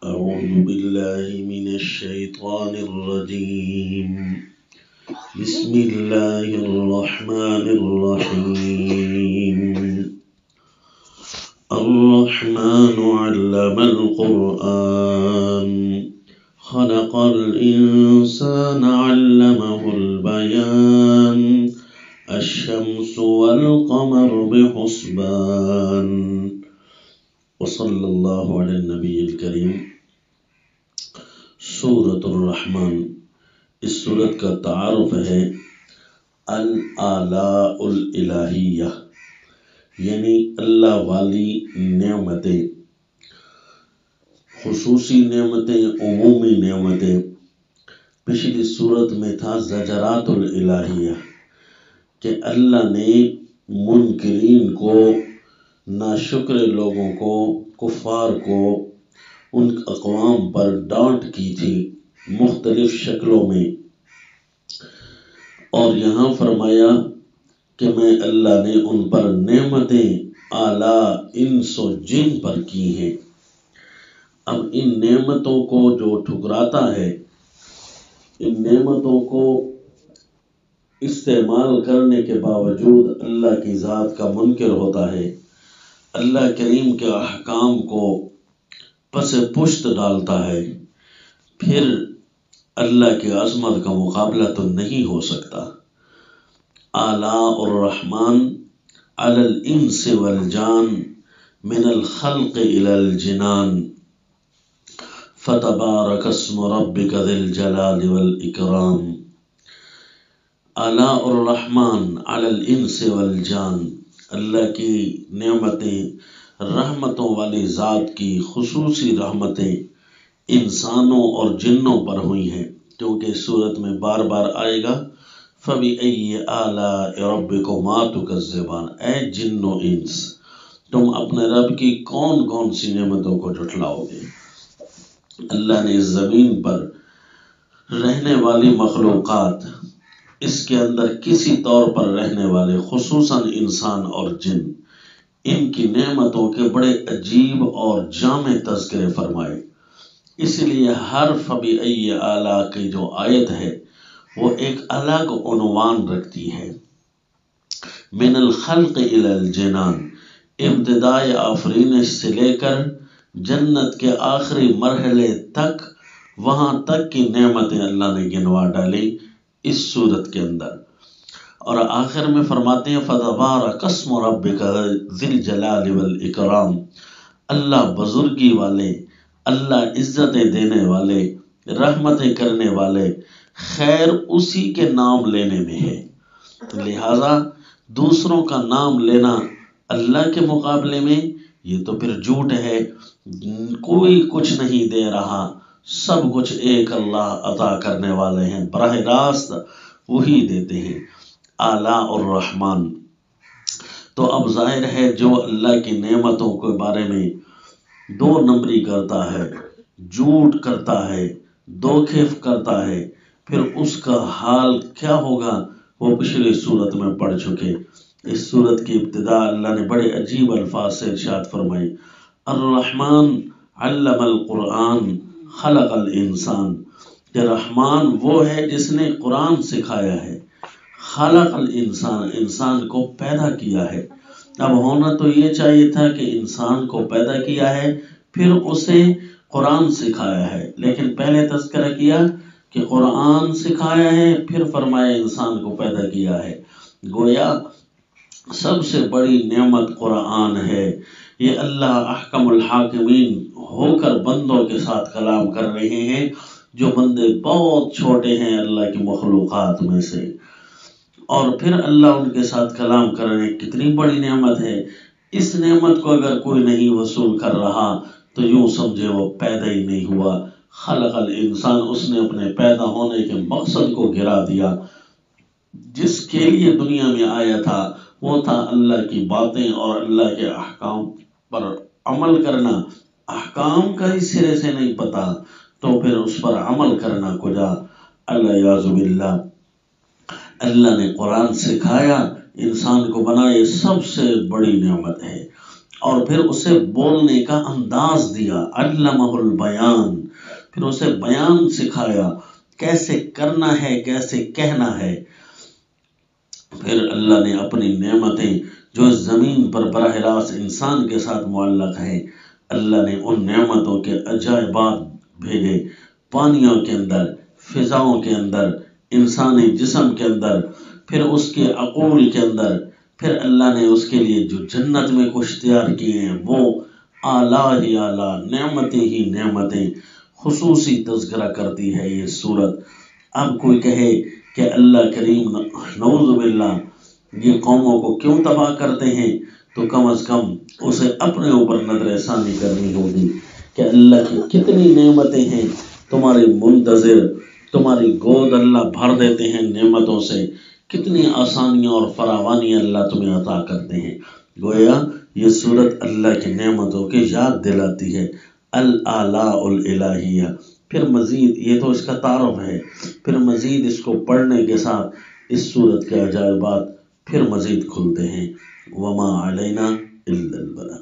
أعوذ بالله من الشيطان الرجيم. بسم الله الرحمن الرحيم. الرحمن علم القرآن خلق الإنسان علمه البيان الشمس والقمر بحسبان وصلی اللہ علی النبی الکریم. سورۃ الرحمن، اس سورت کا تعارف ہے الآلاء الالہیہ، یعنی اللہ والی نعمتیں، خصوصی نعمتیں، عمومی نعمتیں. پچھلی سورت میں تھا زجرات الالہیہ کہ اللہ نے منکرین کو، ناشکر لوگوں کو، کفار کو، ان اقوام پر ڈانٹ کی تھی مختلف شکلوں میں، اور یہاں فرمایا کہ میں اللہ نے ان پر نعمتیں اعلیٰ انس و جن پر کی ہیں. اب ان نعمتوں کو جو ٹھکراتا ہے، ان نعمتوں کو استعمال کرنے کے باوجود اللہ کی ذات کا منکر ہوتا ہے، اللہ کریم کے احکام کو پس پشت ڈالتا ہے، پھر اللہ کی عظمت کا مقابلہ تو نہیں ہو سکتا. آلاء الرحمن علی الانس والجان من الخلق الى الجنان فتبارک اسم ربک ذی الجلال والاکرام. آلاء الرحمن علی الانس والجان، اللہ کی نعمتیں، رحمتوں والی ذات کی خصوصی رحمتیں انسانوں اور جنوں پر ہوئی ہیں، کیونکہ اس صورت میں بار بار آئے گا فَبِأَيِّ آلَاءِ رَبِّكُمَا تُكَذِّبَانِ. اے جن و انس، تم اپنے رب کی کون کون سی نعمتوں کو جھٹلاؤ گے؟ اللہ نے اس زمین پر رہنے والی مخلوقات، اس کے اندر کسی طور پر رہنے والے خصوصاً انسان اور جن، ان کی نعمتوں کے بڑے عجیب اور جامع تذکرے فرمائے. اس لیے ہر فَبِأَيِّ آلاء کی جو آیت ہے وہ ایک الگ عنوان رکھتی ہے. من الخلق الی الجنان، ابتدائے آفرینش سے لے کر جنت کے آخری مرحلے تک، وہاں تک کی نعمتیں اللہ نے گنوا ڈالی اس صورت کے اندر. اور آخر میں فرماتے ہیں فَتَبَارَكَ اسْمُ رَبِّكَ ذِي الْجَلَالِ وَالْإِكْرَامِ. اللہ بزرگی والے، اللہ عزتیں دینے والے، رحمتیں کرنے والے، خیر اسی کے نام لینے میں ہے. لہذا دوسروں کا نام لینا اللہ کے مقابلے میں یہ تو پھر جھوٹ ہے. کوئی کچھ نہیں دے رہا، سب کچھ ایک اللہ عطا کرنے والے ہیں، براہ راست وہی دیتے ہیں. آلاء الرحمن. تو اب ظاہر ہے جو اللہ کی نعمتوں کے بارے میں دو نمبری کرتا ہے، جھوٹ کرتا ہے، دھوکے کرتا ہے، پھر اس کا حال کیا ہوگا وہ پچھلی صورت میں پڑھ چکے. اس صورت کی ابتدا اللہ نے بڑے عجیب الفاظ سے ارشاد فرمائی الرحمن علم القرآن خلق الانسان، کہ رحمان وہ ہے جس نے قرآن سکھایا ہے، خلق الانسان، انسان کو پیدا کیا ہے. اب ہونا تو یہ چاہیے تھا کہ انسان کو پیدا کیا ہے پھر اسے قرآن سکھایا ہے، لیکن پہلے تذکرہ کیا کہ قرآن سکھایا ہے، پھر فرمایا انسان کو پیدا کیا ہے. گویا سب سے بڑی نعمت قرآن ہے. یہ اللہ احکم الحاکمین ہو کر بندوں کے ساتھ کلام کر رہے ہیں، جو بندے بہت چھوٹے ہیں اللہ کی مخلوقات میں سے، اور پھر اللہ ان کے ساتھ کلام کر رہے ہیں. کتنی بڑی نعمت ہے. اس نعمت کو اگر کوئی نہیں وصول کر رہا تو یوں سمجھے وہ پیدا ہی نہیں ہوا. خلق الانسان، اس نے اپنے پیدا ہونے کے مقصد کو گرا دیا. جس کے لیے دنیا میں آیا تھا وہ تھا اللہ کی باتیں اور اللہ کے احکام پر عمل کرنا. احکام کا ہی سرے سے نہیں پتا تو پھر اس پر عمل کرنا کجا. الیاذ باللہ. اللہ نے قرآن سکھایا، انسان کو بنا، یہ سب سے بڑی نعمت ہے. اور پھر اسے بولنے کا انداز دیا، علمہ البیان، پھر اسے بیان سکھایا، کیسے کرنا ہے، کیسے کہنا ہے۔ پھر اللہ نے اپنی نعمتیں جو اس زمین پر براہ راست انسان کے ساتھ معلق ہیں، اللہ نے ان نعمتوں کے عجائبات بھیجے، پانیوں کے اندر، فضاؤں کے اندر، انسانی جسم کے اندر، پھر اس کے عقول کے اندر، پھر اللہ نے اس کے لیے جو جنت میں کچھ تیار کیے ہیں وہ اعلیٰ ہی اعلیٰ نعمتیں ہی نعمتیں۔ خصوصی تذکرہ کرتی ہے یہ صورت۔ اب کوئی کہے کہ اللہ کریم نعوذ باللہ یہ قوموں کو کیوں تباہ کرتے ہیں، تو کم از کم اسے اپنے اوپر نظر ثانی کرنی ہوگی کہ اللہ کی کتنی نعمتیں ہیں تمہاری منتظر، تمہاری گود اللہ بھر دیتے ہیں نعمتوں سے، کتنی آسانیاں اور فراوانی اللہ تمہیں عطا کرتے ہیں۔ گویا یہ صورت اللہ کی نعمتوں کی یاد دلاتی ہے، الآلاء الالہیہ۔ پھر مزید، یہ تو اس کا تعارف ہے، پھر مزید اس کو پڑھنے کے ساتھ اس صورت کے عجائبات پھر مزید کھلتے ہیں۔ وما علینا الا البلاغ۔